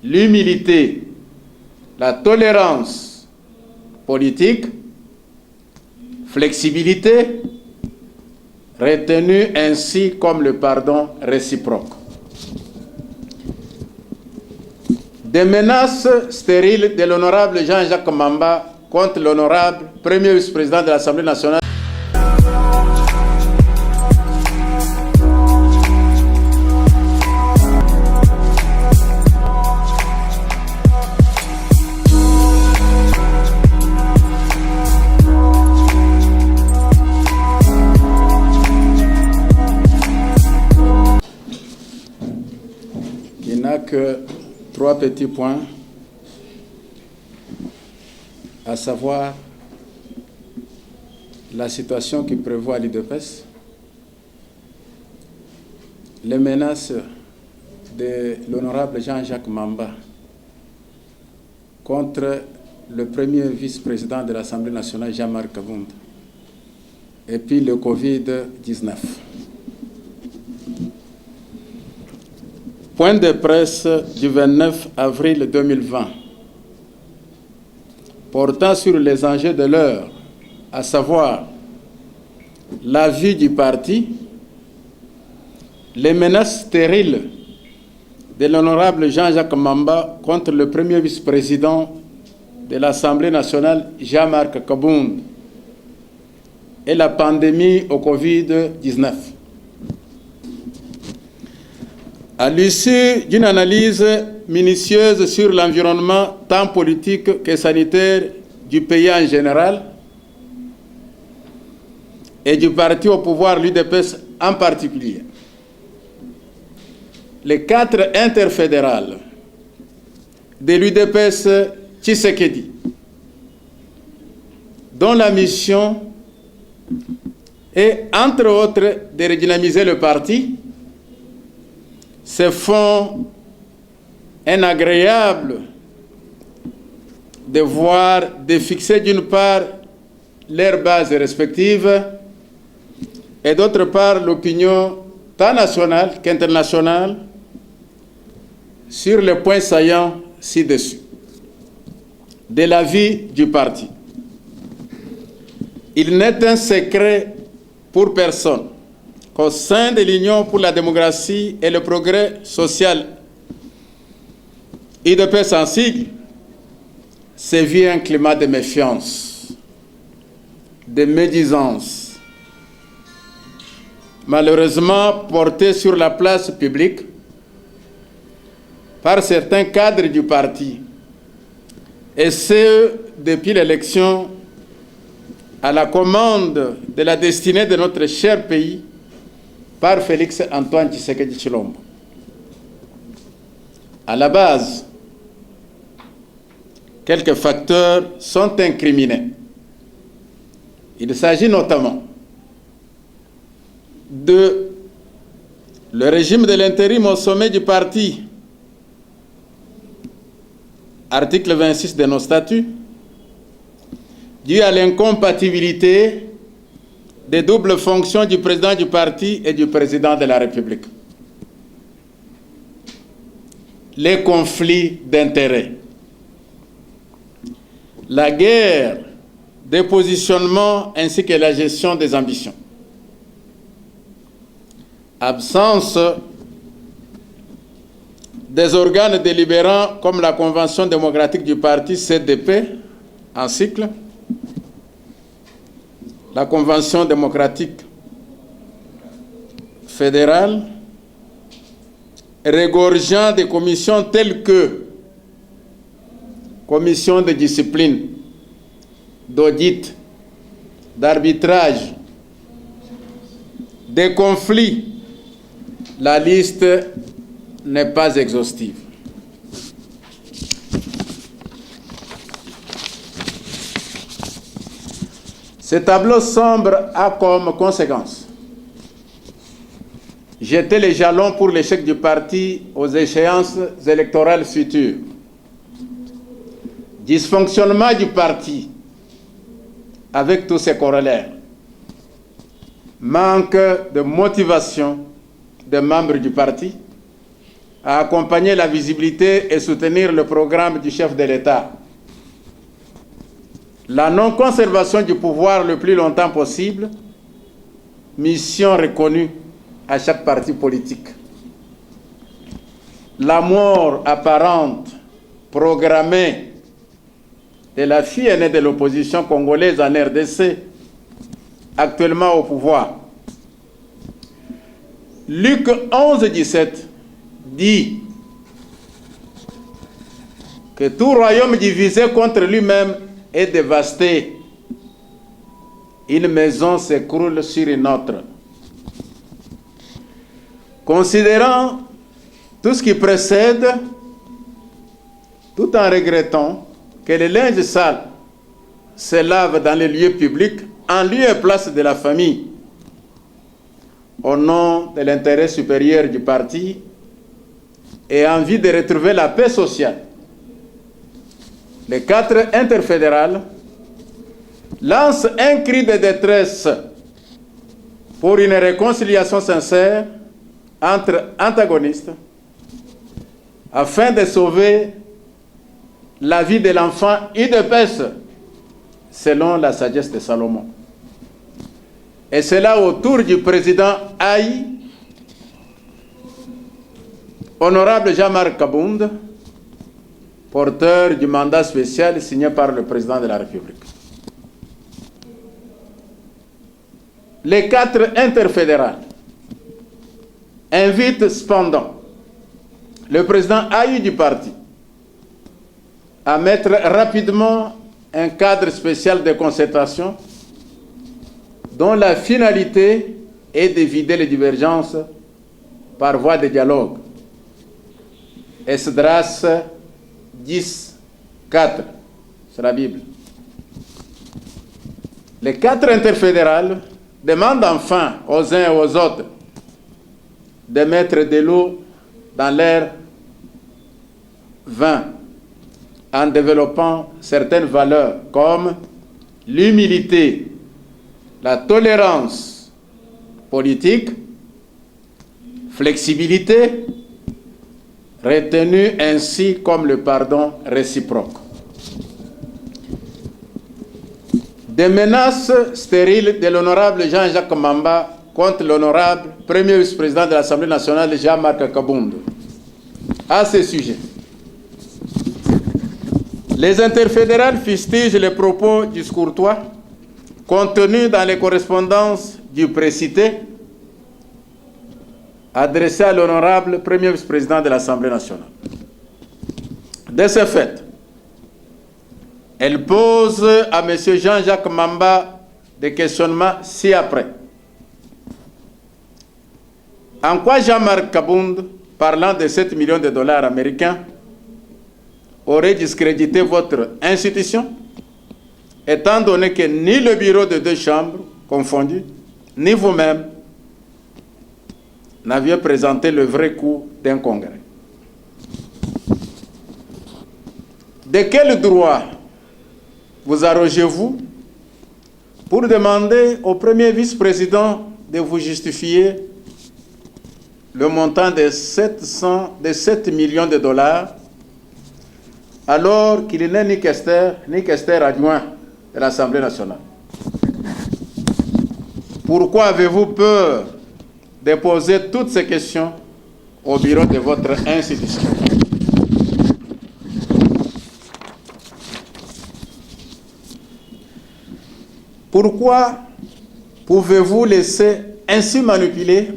l'humilité, la tolérance politique, flexibilité, retenu ainsi comme le pardon réciproque. Des menaces stériles de l'honorable Jean-Jacques Mamba contre l'honorable premier vice-président de l'Assemblée nationale. Il n'a que 3 petits points, à savoir la situation qui prévoit l'UDPS, les menaces de l'honorable Jean-Jacques Mamba contre le premier vice-président de l'Assemblée nationale, Jean-Marc Kabound, et puis le Covid-19. Point de presse du 29 avril 2020 portant sur les enjeux de l'heure, à savoir la vie du parti, les menaces stériles de l'honorable Jean-Jacques Mamba contre le premier vice-président de l'Assemblée nationale, Jean-Marc Kabound, et la pandémie au Covid-19. À l'issue d'une analyse minutieuse sur l'environnement tant politique que sanitaire du pays en général et du parti au pouvoir, l'UDPS en particulier, les 4 interfédérales de l'UDPS Tshisekedi, dont la mission est, entre autres, de redynamiser le parti, se font un agréable devoir de fixer d'une part leurs bases respectives et d'autre part l'opinion tant nationale qu'internationale sur les points saillants ci-dessus de la vie du parti. Il n'est un secret pour personne qu'au sein de l'Union pour la démocratie et le progrès social, UDPS en sigle, sévit un climat de méfiance, de médisance, malheureusement porté sur la place publique par certains cadres du parti, et ce, depuis l'élection à la commande de la destinée de notre cher pays, par Félix Antoine Tshisekedi Tshilombo. À la base, quelques facteurs sont incriminés. Il s'agit notamment de le régime de l'intérim au sommet du parti, article 26 de nos statuts, dû à l'incompatibilité des doubles fonctions du président du parti et du président de la République. Les conflits d'intérêts. La guerre des positionnements ainsi que la gestion des ambitions. Absence des organes délibérants comme la Convention démocratique du parti CDP en cycle, la Convention démocratique fédérale, regorgeant des commissions telles que commission de discipline, d'audit, d'arbitrage, des conflits. La liste n'est pas exhaustive. Ce tableau sombre a comme conséquence jeter les jalons pour l'échec du parti aux échéances électorales futures. Dysfonctionnement du parti avec tous ses corollaires. Manque de motivation des membres du parti, à accompagner la visibilité et soutenir le programme du chef de l'État. La non-conservation du pouvoir le plus longtemps possible, mission reconnue à chaque parti politique. La mort apparente, programmée, de la fille aînée de l'opposition congolaise en RDC, actuellement au pouvoir. Luc 11:17 dit que tout royaume divisé contre lui-même est dévasté. Une maison s'écroule sur une autre. Considérant tout ce qui précède, tout en regrettant que le linge sale se lave dans les lieux publics, en lieu et place de la famille, au nom de l'intérêt supérieur du parti et envie de retrouver la paix sociale. Les 4 interfédérales lancent un cri de détresse pour une réconciliation sincère entre antagonistes afin de sauver la vie de l'enfant UDPS selon la sagesse de Salomon. Et c'est là autour du président Aï, honorable Jean-Marc Kabound, porteur du mandat spécial signé par le président de la République. Les 4 interfédérales invitent cependant le président Aï du parti à mettre rapidement un cadre spécial de concertation dont la finalité est d'éviter les divergences par voie de dialogue. Esdras 10:4, c'est la Bible. Les 4 interfédérales demandent enfin aux uns et aux autres de mettre de l'eau dans leur vin en développant certaines valeurs comme l'humilité, la tolérance politique, flexibilité, retenu ainsi comme le pardon réciproque. Des menaces stériles de l'honorable Jean-Jacques Mamba contre l'honorable premier vice-président de l'Assemblée nationale Jean-Marc Kabound. À ce sujet, les interfédérales fustigent les propos discourtois contenus dans les correspondances du précité adressées à l'honorable premier vice-président de l'Assemblée nationale. De ce fait, elle pose à M. Jean-Jacques Mamba des questionnements ci-après. En quoi Jean-Marc Kabound, parlant de 7 millions de dollars américains, aurait discrédité votre institution, étant donné que ni le bureau de 2 chambres confondus, ni vous-même n'aviez présenté le vrai coût d'un congrès? De quel droit vous arrogez-vous pour demander au premier vice-président de vous justifier le montant de 7 millions de dollars alors qu'il n'est ni questeur adjoint de l'Assemblée nationale? Pourquoi avez-vous peur de poser toutes ces questions au bureau de votre institution? Pourquoi pouvez-vous laisser ainsi manipuler?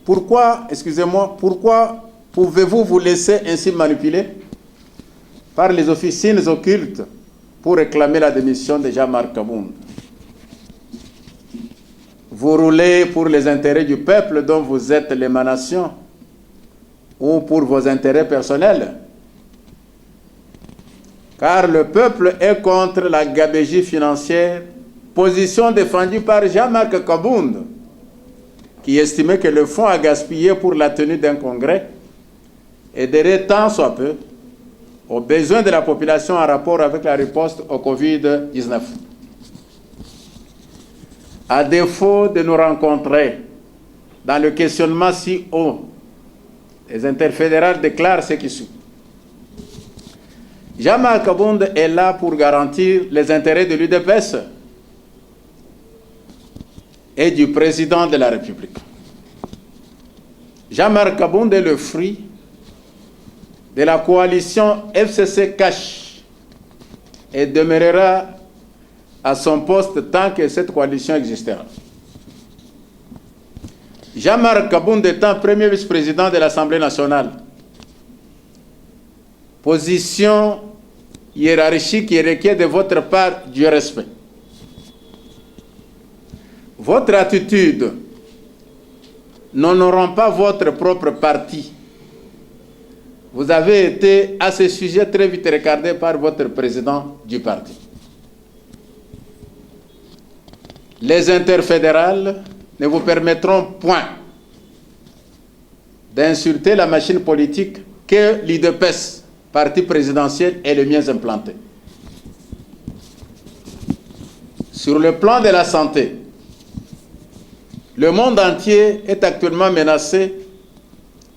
Pourquoi pouvez-vous vous laisser ainsi manipuler par les officines occultes pour réclamer la démission de Jean-Marc Kabound? Vous roulez pour les intérêts du peuple dont vous êtes l'émanation ou pour vos intérêts personnels? Car le peuple est contre la gabegie financière, position défendue par Jean-Marc Kabound, qui estimait que le fonds à gaspiller pour la tenue d'un congrès aiderait tant soit peu aux besoins de la population en rapport avec la riposte au Covid-19. À défaut de nous rencontrer dans le questionnement si haut Les interfédérales déclarent ce qui suit. Jean-Marc Abounde est là pour garantir les intérêts de l'UDPS et du président de la République. Jean-Marc Abounde est le fruit de la coalition FCC-CACH et demeurera à son poste tant que cette coalition existera. Jean-Marc Abounde étant premier vice-président de l'Assemblée nationale, position hiérarchique qui requiert de votre part du respect. Votre attitude n'honorant pas votre propre parti. Vous avez été à ce sujet très vite regardé par votre président du parti. Les interfédérales ne vous permettront point d'insulter la machine politique que l'UDPS, parti présidentiel, est le mieux implanté. Sur le plan de la santé, le monde entier est actuellement menacé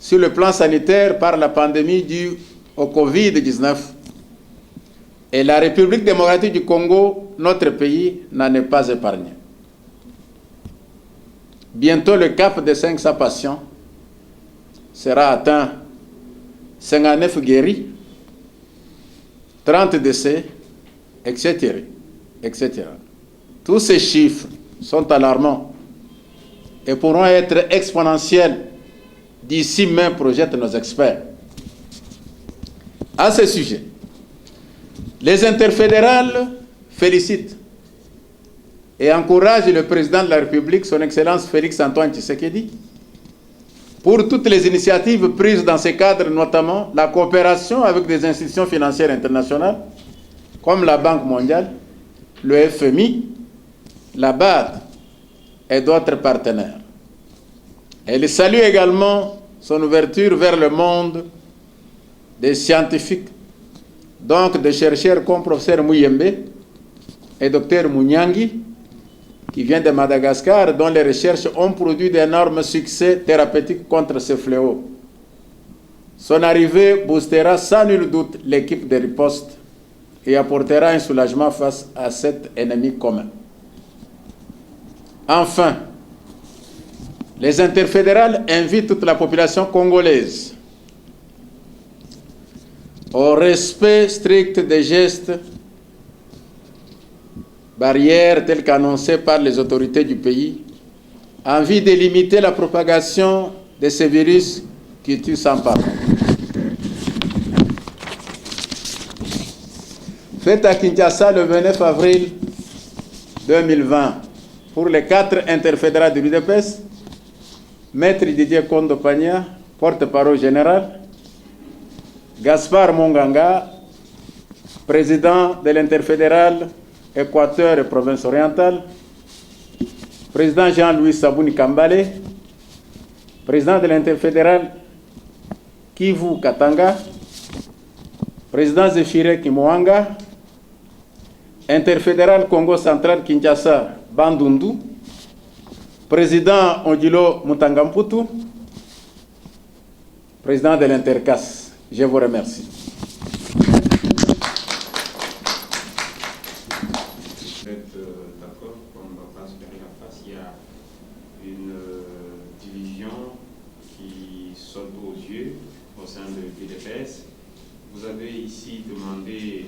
sur le plan sanitaire par la pandémie due au Covid-19. Et la République démocratique du Congo, notre pays, n'en est pas épargné. Bientôt, le cap de 500 patients sera atteint. 59 guéris, 30 décès, etc., etc. Tous ces chiffres sont alarmants et pourront être exponentiels d'ici même, projettent nos experts. À ce sujet, les interfédérales félicitent et encouragent le président de la République, son Excellence Félix-Antoine Tshisekedi, pour toutes les initiatives prises dans ce cadre, notamment la coopération avec des institutions financières internationales, comme la Banque mondiale, le FMI, la BAD et d'autres partenaires. Elle salue également son ouverture vers le monde des scientifiques, donc des chercheurs comme professeur Muyembe et docteur Munyangi, qui vient de Madagascar, dont les recherches ont produit d'énormes succès thérapeutiques contre ce fléau. Son arrivée boostera sans nul doute l'équipe de riposte et apportera un soulagement face à cet ennemi commun. Enfin, les interfédérales invitent toute la population congolaise au respect strict des gestes barrières telles qu'annoncées par les autorités du pays, en vue de limiter la propagation de ces virus qui tuent sans pardon. Fait à Kinshasa le 29 avril 2020 pour les 4 interfédérales de l'UDPS, Maître Didier Kondo-Pagna, porte-parole général, Gaspard Monganga, président de l'interfédérale Équateur et province orientale, président Jean-Louis Sabouni Kambale, président de l'interfédérale Kivu Katanga, président Zéphiré Kimoanga, interfédéral Congo central Kinshasa Bandundu, président Odilo Mutangamputu, président de l'Intercas. Je vous remercie. Vous êtes d'accord qu'on ne va pas se faire la face. Il y a une division qui saute aux yeux au sein de l'UDPS. Vous avez ici demandé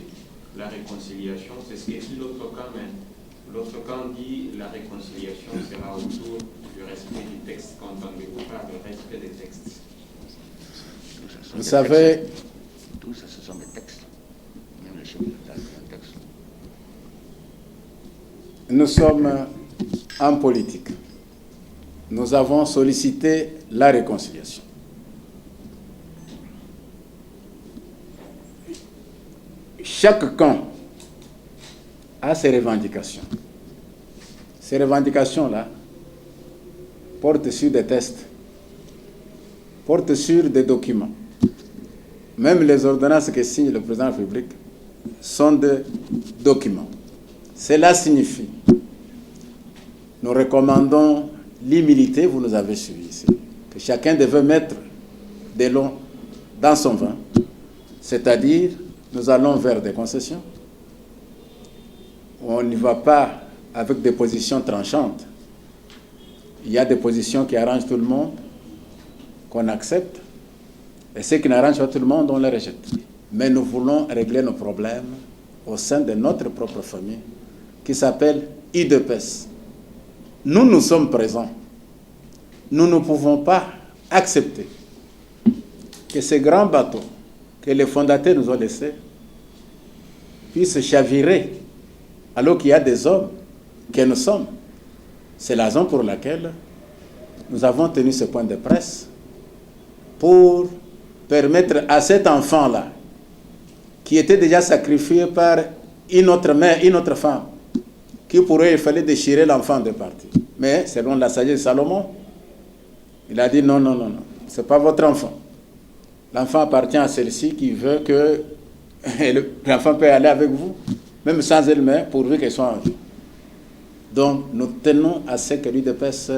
la réconciliation, c'est ce que dit l'autre camp, mais l'autre camp dit la réconciliation sera autour du respect du texte. Qu'entendez-vous par le respect des textes? Vous savez, tout ça, ce sont des textes. Même le chef de l'État, c'est un texte. nous sommes en politique. Nous avons sollicité la réconciliation. Chaque camp a ses revendications. Ces revendications-là portent sur des tests, portent sur des documents. Même les ordonnances que signe le président de la République sont des documents. Cela signifie, nous recommandons l'humilité, vous nous avez suivi ici, que chacun devait mettre de l'eau dans son vin, c'est-à-dire nous allons vers des concessions. On n'y va pas avec des positions tranchantes. Il y a des positions qui arrangent tout le monde, qu'on accepte, et ceux qui n'arrangent pas tout le monde, on les rejette. Mais nous voulons régler nos problèmes au sein de notre propre famille, qui s'appelle UDPS. Nous sommes présents. Nous ne pouvons pas accepter que ces grands bateaux que les fondateurs nous ont laissés puissent chavirer alors qu'il y a des hommes que nous sommes. C'est la raison pour laquelle nous avons tenu ce point de presse pour permettre à cet enfant-là, qui était déjà sacrifié par une autre mère, une autre femme, qui pour eux, il fallait déchirer l'enfant de partir. Mais selon la sagesse de Salomon, il a dit non, ce n'est pas votre enfant. L'enfant appartient à celle-ci qui veut que l'enfant peut aller avec vous, même sans elle-même, pourvu qu'elle soit en vie. Donc, nous tenons à ce que l'UDPS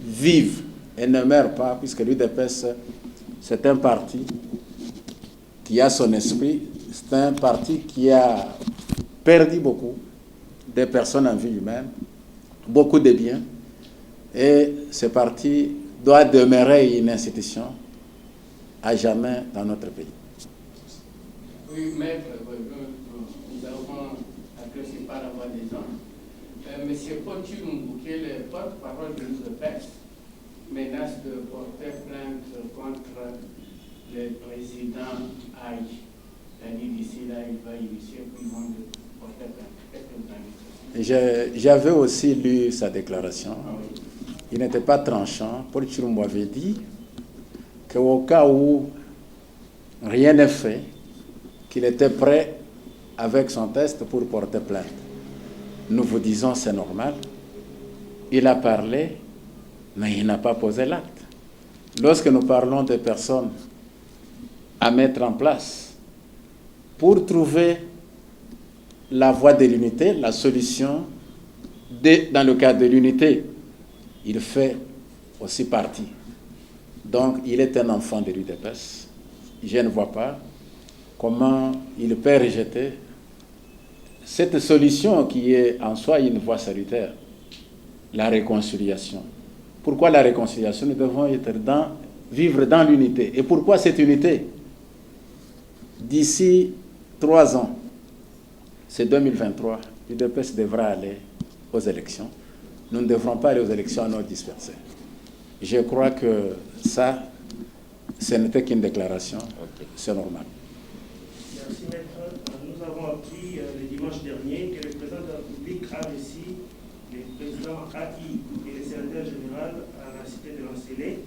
vive et ne meure pas, puisque l'UDPS, c'est un parti qui a son esprit, c'est un parti qui a perdu beaucoup de personnes en vie humaine, beaucoup de biens, et ce parti doit demeurer une institution à jamais dans notre pays. Oui, maître, nous avons apprécié par la voix des gens. Monsieur Potu Mbouké, le porte-parole de l'UDPS, menace de porter plainte contre le président Aïe. Il a dit d'ici là, il va initier tout le monde de porter plainte. Qu'est-ce que vous en dites? J'avais aussi lu sa déclaration. Ah, oui. Il n'était pas tranchant. Paul Chirumbo avait dit qu'au cas où rien n'est fait, qu'il était prêt avec son test pour porter plainte. Nous vous disons c'est normal. Il a parlé, mais il n'a pas posé l'acte. Lorsque nous parlons de personnes à mettre en place pour trouver la voie de l'unité, la solution, dans le cadre de l'unité, il fait aussi partie. Donc, il est un enfant de l'UDPS. Je ne vois pas comment il peut rejeter cette solution qui est en soi une voie salutaire, la réconciliation. Pourquoi la réconciliation? Nous devons vivre dans l'unité. Et pourquoi cette unité? D'ici 3 ans, c'est 2023, l'UDPS devra aller aux élections. Nous ne devrons pas aller aux élections à nos dispersés. Je crois que ça, ce n'était qu'une déclaration, c'est normal. Merci, maître. Nous avons appris le dimanche dernier que le président de la République a reçu le président AI et le secrétaire général à la cité de l'Ancélé.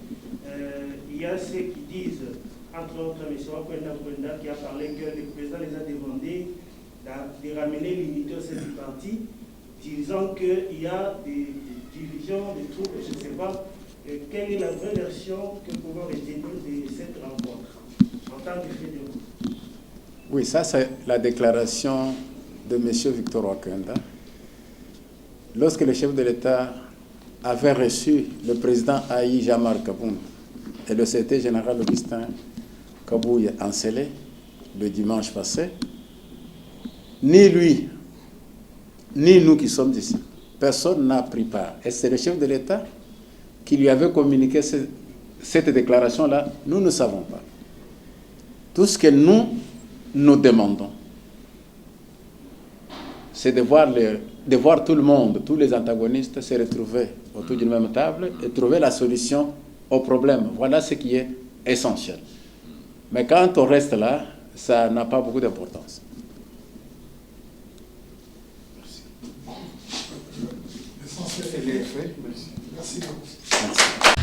Il y a ceux qui disent, entre autres, M. Wakwenda qui a parlé que le président les a demandé de ramener l'unité au sein du parti, disant qu'il y a des divisions, des troupes, je ne sais pas. Quelle est la vraie version que nous pouvons retenir de cette rencontre en tant que fait de route? Oui, ça c'est la déclaration de M. Victor Wakwenda. Lorsque le chef de l'État avait reçu le président Aïe Jamar Kaboun et le secrétaire général Augustin Kabouye Ancélé le dimanche passé, ni lui, ni nous qui sommes ici, personne n'a pris part. Et c'est le chef de l'État qui lui avait communiqué cette déclaration-là. Nous ne savons pas. Tout ce que nous demandons, c'est de voir tout le monde, tous les antagonistes se retrouver autour d'une même table et trouver la solution au problème. Voilà ce qui est essentiel. Mais quand on reste là, ça n'a pas beaucoup d'importance. L'essentiel est fait. Merci beaucoup. Merci.